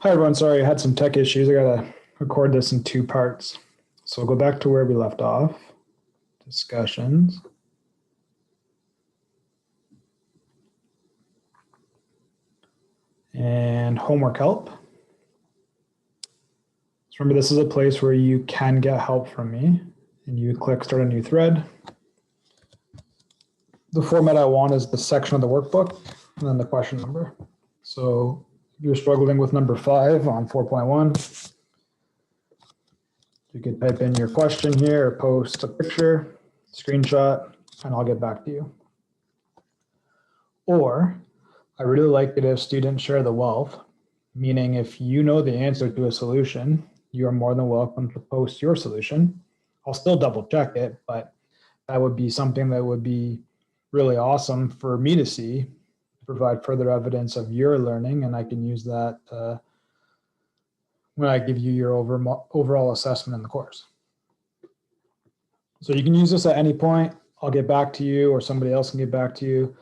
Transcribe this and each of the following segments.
Hi everyone, sorry, I had some tech issues. I gotta record this in two parts. So we'll go back to where we left off. Discussions. And homework help. So remember, this is a place where you can get help from me. And you click start a new thread. The format I want is the section of the workbook and then the question number. So if you're struggling with number 5 on 4.1, you could type in your question here or post a picture, screenshot, and I'll get back to you. Or I really like it if students share the wealth, meaning if you know the answer to a solution, you are more than welcome to post your solution. I'll still double check it, but that would be something that would be really awesome for me to see, to provide further evidence of your learning, and I can use that when I give you your overall assessment in the course. So you can use this at any point. I'll get back to you or somebody else can get back to you.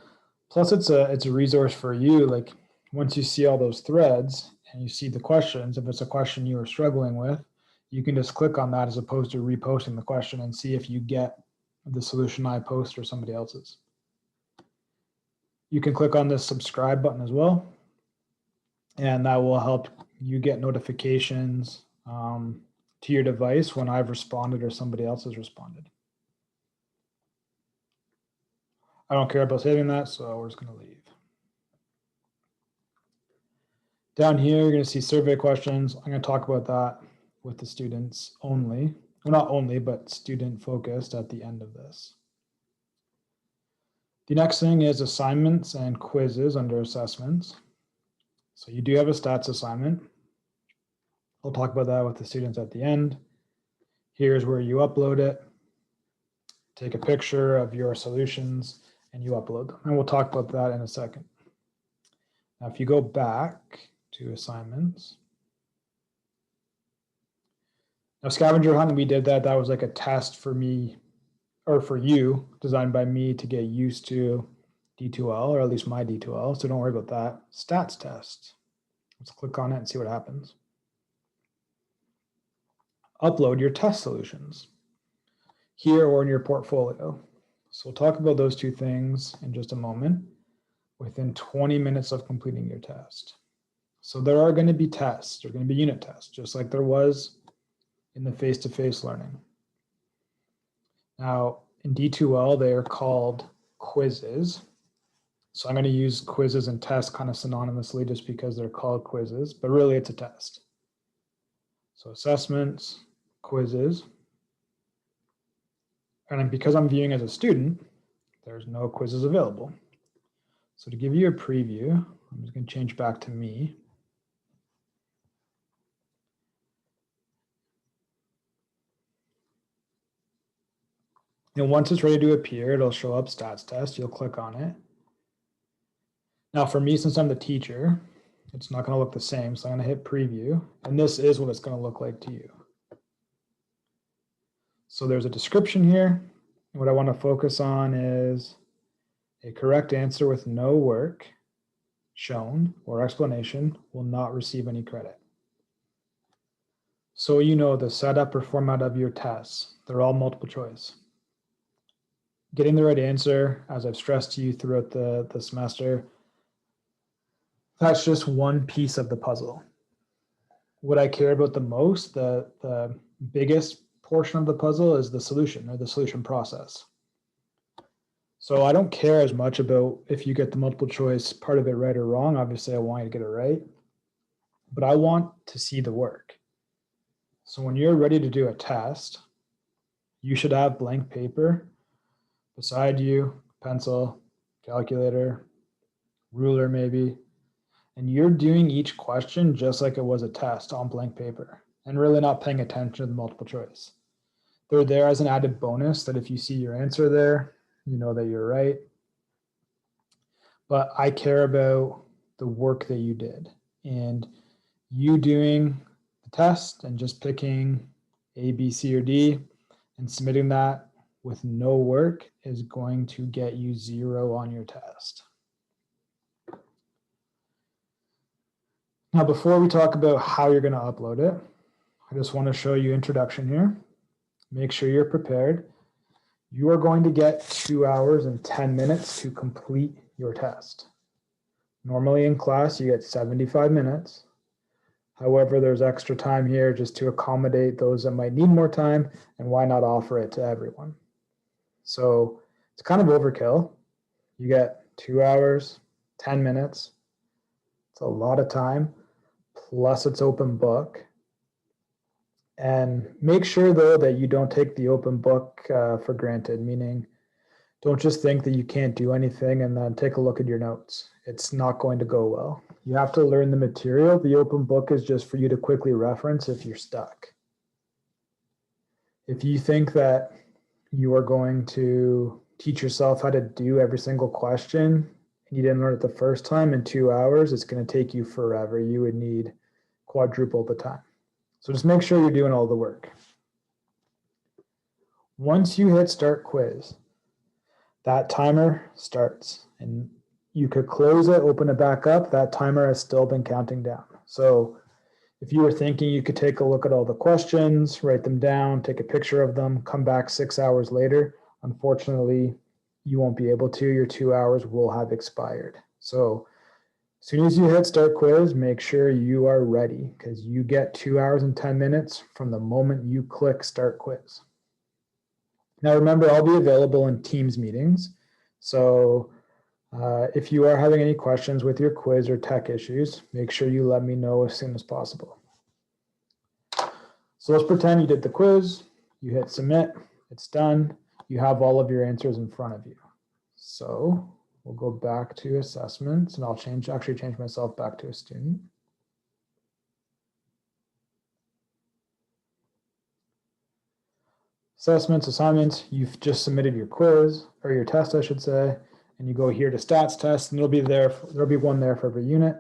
Plus it's a resource for you. Like once you see all those threads and you see the questions, if it's a question you are struggling with, you can just click on that as opposed to reposting the question and see if you get the solution I post or somebody else's. You can click on this subscribe button as well, and that will help you get notifications to your device when I've responded or somebody else has responded. I don't care about saving that, so we're just going to leave. Down here, you're going to see survey questions. I'm going to talk about that with the students only. Well, not only, but student focused at the end of this. The next thing is assignments and quizzes under assessments. So you do have a stats assignment. I'll talk about that with the students at the end. Here's where you upload it. Take a picture of your solutions and you upload them. And we'll talk about that in a second. Now, if you go back to assignments. Now, Scavenger Hunting, we did that. That was like a test for me, or for you, designed by me to get used to D2L, or at least my D2L. So don't worry about that. Stats test. Let's click on it and see what happens. Upload your test solutions here or in your portfolio. So we'll talk about those two things in just a moment within 20 minutes of completing your test. So there are going to be tests. There are going to be unit tests, just like there was in the face-to-face learning. Now, in D2L, they are called quizzes. So I'm going to use quizzes and tests kind of synonymously just because they're called quizzes, but really it's a test. So assessments, quizzes. And because I'm viewing as a student, there's no quizzes available. So to give you a preview, I'm just going to change back to me. And once it's ready to appear, it'll show up stats test. You'll click on it. Now for me, since I'm the teacher, it's not going to look the same. So I'm going to hit preview. And this is what it's going to look like to you. So there's a description here. And what I want to focus on is a correct answer with no work shown or explanation will not receive any credit. So you know the setup or format of your tests. They're all multiple choice. Getting the right answer, as I've stressed to you throughout the semester, that's just one piece of the puzzle. What I care about the most, the biggest portion of the puzzle is the solution or the solution process. So I don't care as much about if you get the multiple choice part of it right or wrong. Obviously, I want you to get it right, but I want to see the work. So when you're ready to do a test, you should have blank paper beside you, pencil, calculator, ruler maybe, and you're doing each question just like it was a test on blank paper and really not paying attention to the multiple choice. They're there as an added bonus that if you see your answer there, you know that you're right. But I care about the work that you did and you doing the test and just picking A, B, C, or D and submitting that with no work is going to get you 0 on your test. Now, before we talk about how you're going to upload it, I just want to show you introduction here. Make sure you're prepared. You are going to get 2 hours and 10 minutes to complete your test. Normally in class, you get 75 minutes. However, there's extra time here just to accommodate those that might need more time, and why not offer it to everyone? So it's kind of overkill. You get 2 hours, 10 minutes. It's a lot of time, plus it's open book. And make sure though that you don't take the open book for granted, meaning don't just think that you can't do anything and then take a look at your notes. It's not going to go well. You have to learn the material. The open book is just for you to quickly reference if you're stuck. If you think that you are going to teach yourself how to do every single question and you didn't learn it the first time in 2 hours, it's going to take you forever. You would need quadruple the time. So just make sure you're doing all the work. Once you hit start quiz, that timer starts and you could close it, open it back up. That timer has still been counting down. So if you were thinking you could take a look at all the questions, write them down, take a picture of them, come back 6 hours later, unfortunately, you won't be able to. Your 2 hours will have expired. So as soon as you hit start quiz, make sure you are ready because you get 2 hours and 10 minutes from the moment you click start quiz. Now, remember, I'll be available in Teams meetings. So if you are having any questions with your quiz or tech issues, make sure you let me know as soon as possible. So let's pretend you did the quiz, you hit submit, it's done. You have all of your answers in front of you. So we'll go back to assessments and I'll actually change myself back to a student. Assessments, assignments, you've just submitted your quiz or your test, I should say, and you go here to stats test and there'll be one there for every unit.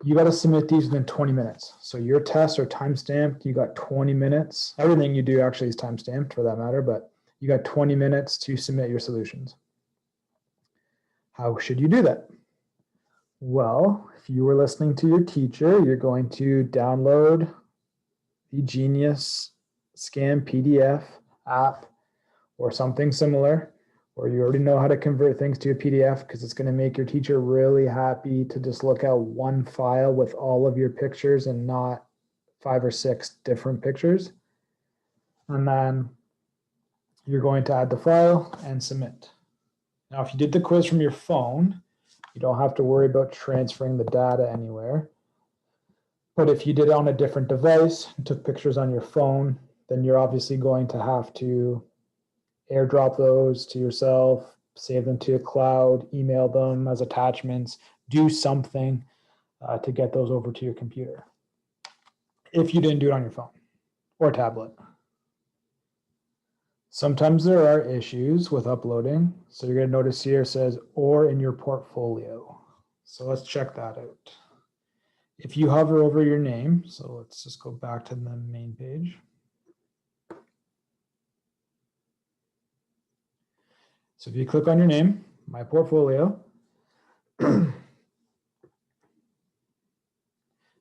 You got to submit these within 20 minutes. So your tests are time-stamped. You got 20 minutes. Everything you do actually is time-stamped for that matter, but you got 20 minutes to submit your solutions. How should you do that? Well, if you were listening to your teacher, you're going to download the Genius Scan PDF app or something similar, or you already know how to convert things to a PDF because it's going to make your teacher really happy to just look at one file with all of your pictures and not 5 or 6 different pictures. And then you're going to add the file and submit. Now, if you did the quiz from your phone, you don't have to worry about transferring the data anywhere. But if you did it on a different device and took pictures on your phone, then you're obviously going to have to airdrop those to yourself, save them to a cloud, email them as attachments, do something to get those over to your computer if you didn't do it on your phone or tablet. Sometimes there are issues with uploading. So you're going to notice here it says, or in your portfolio. So let's check that out. If you hover over your name, so let's just go back to the main page. So if you click on your name, my portfolio.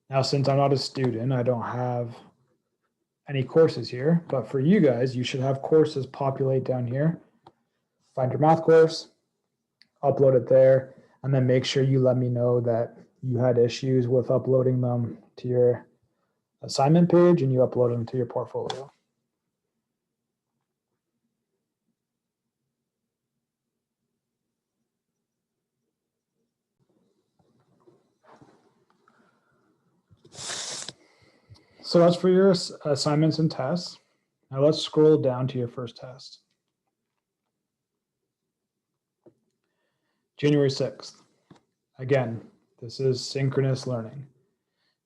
Now, since I'm not a student, I don't have any courses here, but for you guys, you should have courses populate down here. Find your math course, upload it there, and then make sure you let me know that you had issues with uploading them to your assignment page and you upload them to your portfolio. So that's for your assignments and tests. Now let's scroll down to your first test. January 6th. Again, this is synchronous learning.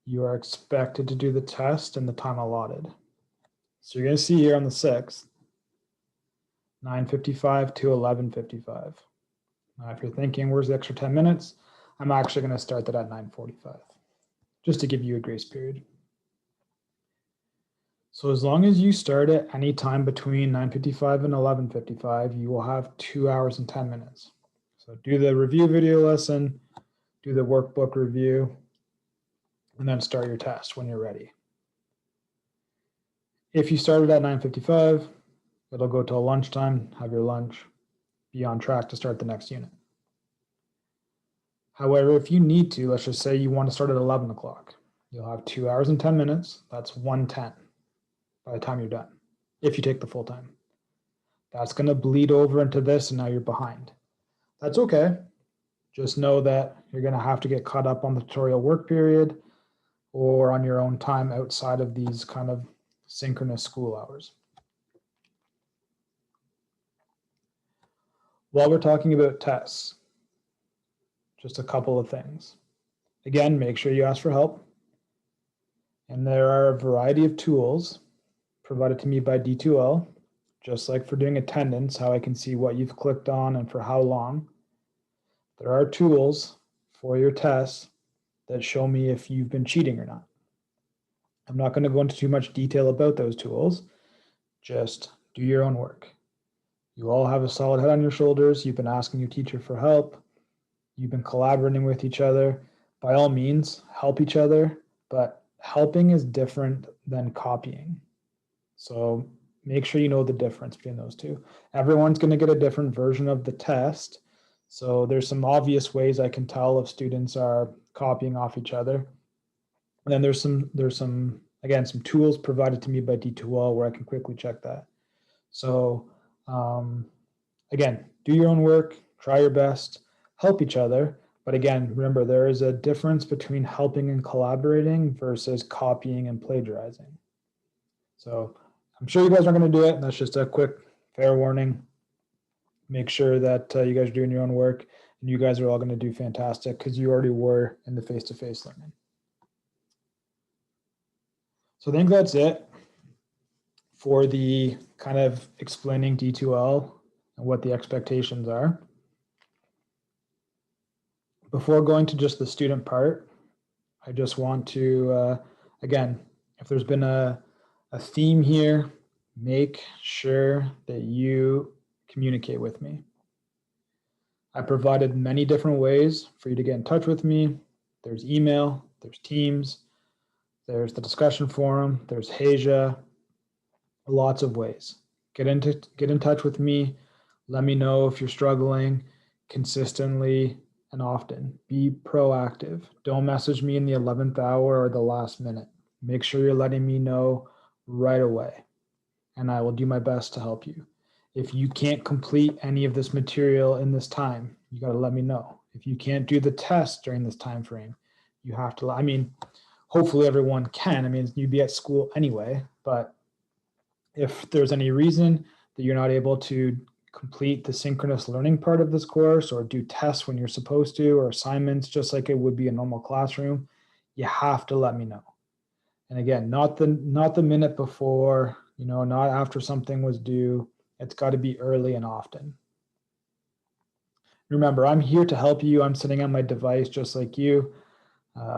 You are expected to do the test in the time allotted. So you're going to see here on the 6th, 9:55 to 11:55. Now, if you're thinking, where's the extra 10 minutes? I'm actually going to start that at 9:45, just to give you a grace period. So as long as you start at any time between 9:55 and 11:55, you will have 2 hours and 10 minutes. So do the review video lesson, do the workbook review, and then start your test when you're ready. If you started at 9:55, it'll go till lunchtime, have your lunch, be on track to start the next unit. However, if you need to, let's just say you want to start at 11 o'clock, you'll have 2 hours and 10 minutes. That's 1:10 by the time you're done, if you take the full time. That's going to bleed over into this, and now you're behind. That's okay. Just know that you're going to have to get caught up on the tutorial work period or on your own time outside of these kind of synchronous school hours. While we're talking about tests, just a couple of things. Again, make sure you ask for help. And there are a variety of tools provided to me by D2L, just like for doing attendance, how I can see what you've clicked on and for how long. There are tools for your tests that show me if you've been cheating or not. I'm not going to go into too much detail about those tools. Just do your own work. You all have a solid head on your shoulders. You've been asking your teacher for help. You've been collaborating with each other. By all means, help each other, but helping is different than copying. So make sure you know the difference between those two. Everyone's going to get a different version of the test. So there's some obvious ways I can tell if students are copying off each other. And then there's some again, some tools provided to me by D2L where I can quickly check that. So again, do your own work, try your best, help each other. But again, remember, there is a difference between helping and collaborating versus copying and plagiarizing. So I'm sure you guys are going to do it. And that's just a quick fair warning. Make sure that you guys are doing your own work, and you guys are all going to do fantastic because you already were in the face-to-face learning. So I think that's it for the kind of explaining D2L and what the expectations are. Before going to just the student part, I just want to, again, if there's been a theme here, make sure that you communicate with me. I provided many different ways for you to get in touch with me. There's email, there's Teams, there's the discussion forum, there's Hasia, lots of ways. Get in touch with me. Let me know if you're struggling consistently and often. Be proactive. Don't message me in the 11th hour or the last minute. Make sure you're letting me know right away, and I will do my best to help you. If you can't complete any of this material in this time, you got to let me know. If you can't do the test during this time frame, you have to, I mean, hopefully everyone can. I mean, you'd be at school anyway, but if there's any reason that you're not able to complete the synchronous learning part of this course or do tests when you're supposed to or assignments just like it would be a normal classroom, you have to let me know. And again, not the minute before, not after something was due. It's got to be early and often. Remember, I'm here to help you. I'm sitting on my device just like you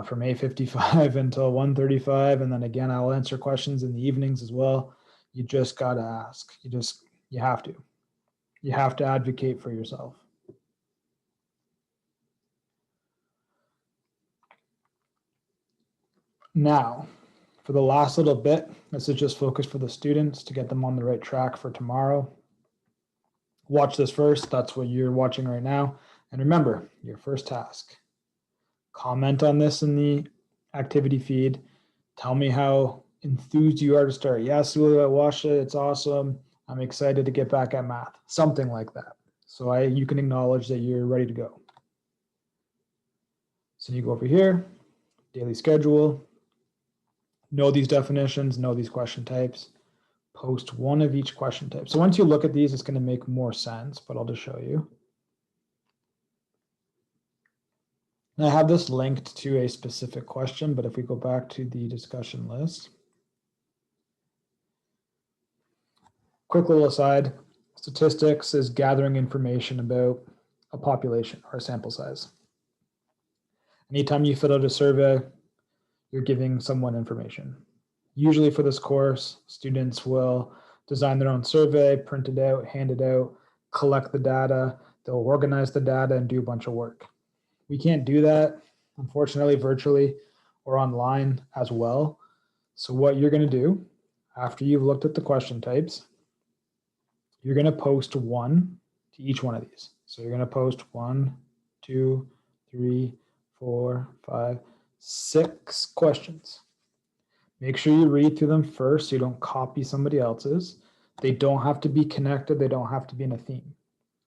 from 8:55 until 1:35. And then again, I'll answer questions in the evenings as well. You just got to ask. You have to. You have to advocate for yourself. Now, for the last little bit, this is just focus for the students to get them on the right track for tomorrow. Watch this first. That's what you're watching right now. And remember, your first task. Comment on this in the activity feed. Tell me how enthused you are to start. Yes, I watched it. It's awesome. I'm excited to get back at math. Something like that. So you can acknowledge that you're ready to go. So you go over here, daily schedule. Know these definitions, know these question types. Post one of each question type. So once you look at these, it's going to make more sense, but I'll just show you. And I have this linked to a specific question, but if we go back to the discussion list. Quick little aside, statistics is gathering information about a population or a sample size. Anytime you fill out a survey, you're giving someone information. Usually for this course, students will design their own survey, print it out, hand it out, collect the data, they'll organize the data and do a bunch of work. We can't do that, unfortunately, virtually. or online as well. So what you're going to do after you've looked at the question types, you're going to post one to each one of these. So you're going to post 1, 2, 3, 4, 5, 6 questions. Make sure you read through them first so you don't copy somebody else's. They don't have to be connected. They don't have to be in a theme.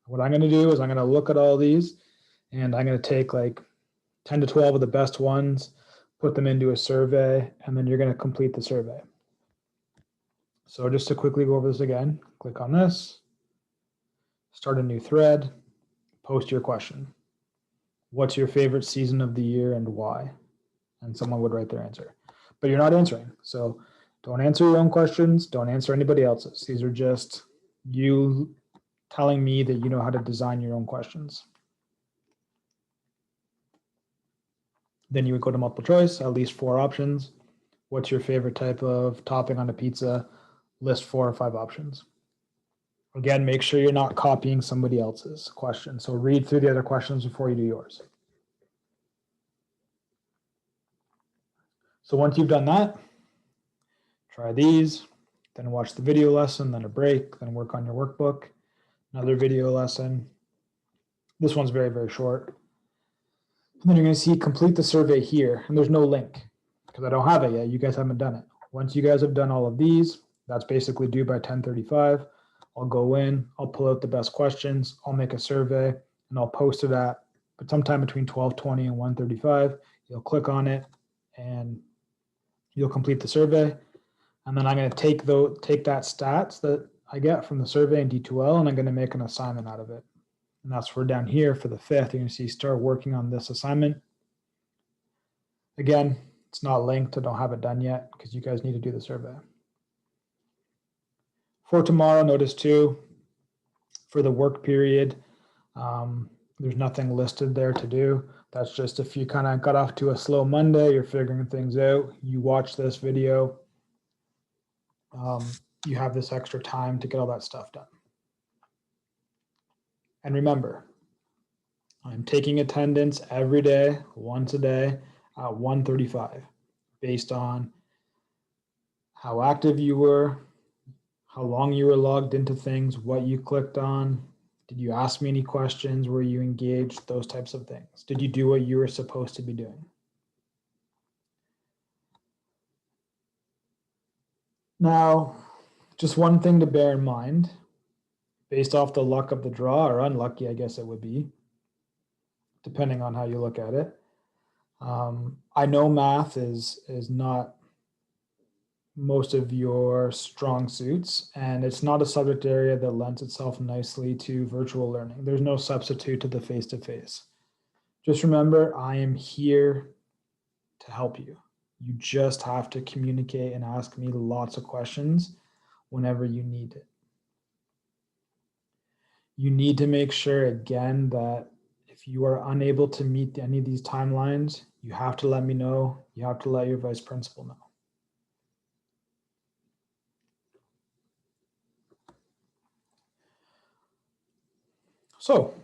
What I'm going to do is I'm going to look at all these and I'm going to take like 10 to 12 of the best ones, put them into a survey, and then you're going to complete the survey. So just to quickly go over this again, click on this, start a new thread, post your question. What's your favorite season of the year and why? And someone would write their answer. But you're not answering. So don't answer your own questions. Don't answer anybody else's. These are just you telling me that you know how to design your own questions. Then you would go to multiple choice, at least 4 options. What's your favorite type of topping on a pizza? List 4 or 5 options. Again, make sure you're not copying somebody else's question. So read through the other questions before you do yours. So once you've done that, try these, then watch the video lesson, then a break, then work on your workbook, another video lesson. This one's very, very short. And then you're going to see complete the survey here. And there's no link because I don't have it yet. You guys haven't done it. Once you guys have done all of these, that's basically due by 10:35. I'll go in, I'll pull out the best questions, I'll make a survey, and I'll post it at but sometime between 12:20 and 1:35. You'll click on it and you'll complete the survey. And then I'm going to take that stats that I get from the survey in D2L, and I'm going to make an assignment out of it. And that's where down here for the 5th, you're going to see start working on this assignment. Again, it's not linked. I don't have it done yet because you guys need to do the survey. For tomorrow, notice too, for the work period, there's nothing listed there to do. That's just if you kind of got off to a slow Monday, you're figuring things out, you watch this video, you have this extra time to get all that stuff done. And remember, I'm taking attendance every day, once a day at 1:35, based on how active you were, how long you were logged into things, what you clicked on. Did you ask me any questions? Were you engaged? Those types of things. Did you do what you were supposed to be doing? Now, just one thing to bear in mind, based off the luck of the draw, or unlucky, I guess it would be, depending on how you look at it. I know math is not most of your strong suits, and it's not a subject area that lends itself nicely to virtual learning. There's no substitute to the face-to-face. Just remember, I am here to help you. You just have to communicate and ask me lots of questions whenever you need it. You need to make sure, again, that if you are unable to meet any of these timelines, you have to let me know. You have to let your vice principal know. So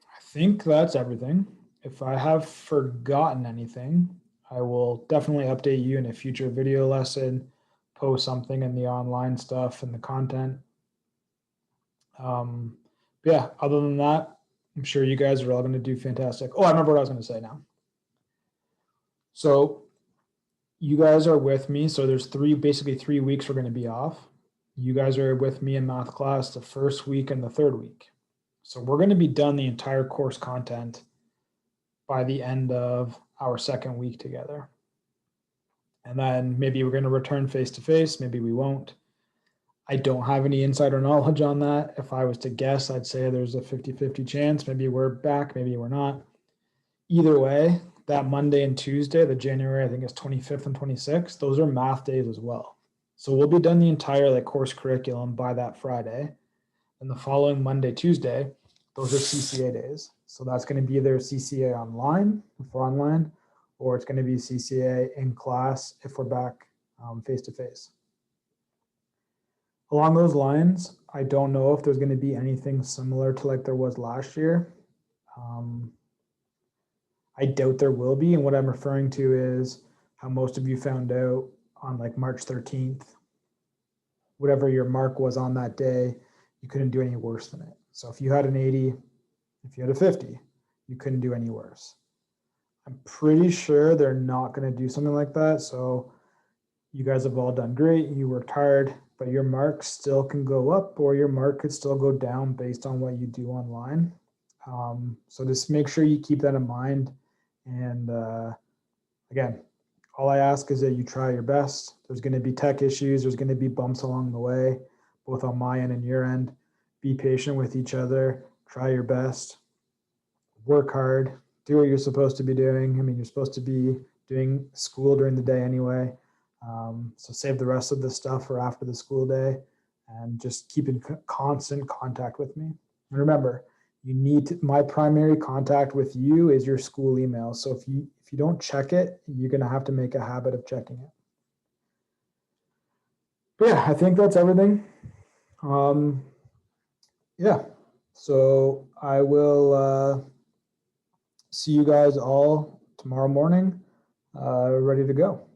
I think that's everything. If I have forgotten anything, I will definitely update you in a future video lesson, post something in the online stuff and the content. Yeah, other than that, I'm sure you guys are all going to do fantastic. Oh, I remember what I was going to say now. So you guys are with me. So there's basically 3 weeks we're going to be off. You guys are with me in math class the first week and the 3rd week. So we're going to be done the entire course content by the end of our 2nd week together. And then maybe we're going to return face-to-face, maybe we won't. I don't have any insider knowledge on that. If I was to guess, I'd say there's a 50-50 chance. Maybe we're back, maybe we're not. Either way, that Monday and Tuesday, the January, I think it's 25th and 26th, those are math days as well. So we'll be done the entire course curriculum by that Friday. And the following Monday, Tuesday, those are CCA days. So that's going to be either CCA online, if we're online, or it's going to be CCA in class if we're back face-to-face. Along those lines, I don't know if there's going to be anything similar to like there was last year. I doubt there will be. And what I'm referring to is how most of you found out on like March 13th, whatever your mark was on that day, you couldn't do any worse than it. So if you had an 80, if you had a 50, you couldn't do any worse. I'm pretty sure they're not going to do something like that. So you guys have all done great. You worked hard, but your mark still can go up or your mark could still go down based on what you do online. So just make sure you keep that in mind. And again, all I ask is that you try your best. There's going to be tech issues. There's going to be bumps along the way, both on my end and your end. Be patient with each other. Try your best. Work hard. Do what you're supposed to be doing. I mean, you're supposed to be doing school during the day anyway. So save the rest of the stuff for after the school day and just keep in constant contact with me. And remember, you need to, my primary contact with you is your school email. So if you don't check it, you're going to have to make a habit of checking it. But yeah, I think that's everything. Yeah, so I will see you guys all tomorrow morning, ready to go.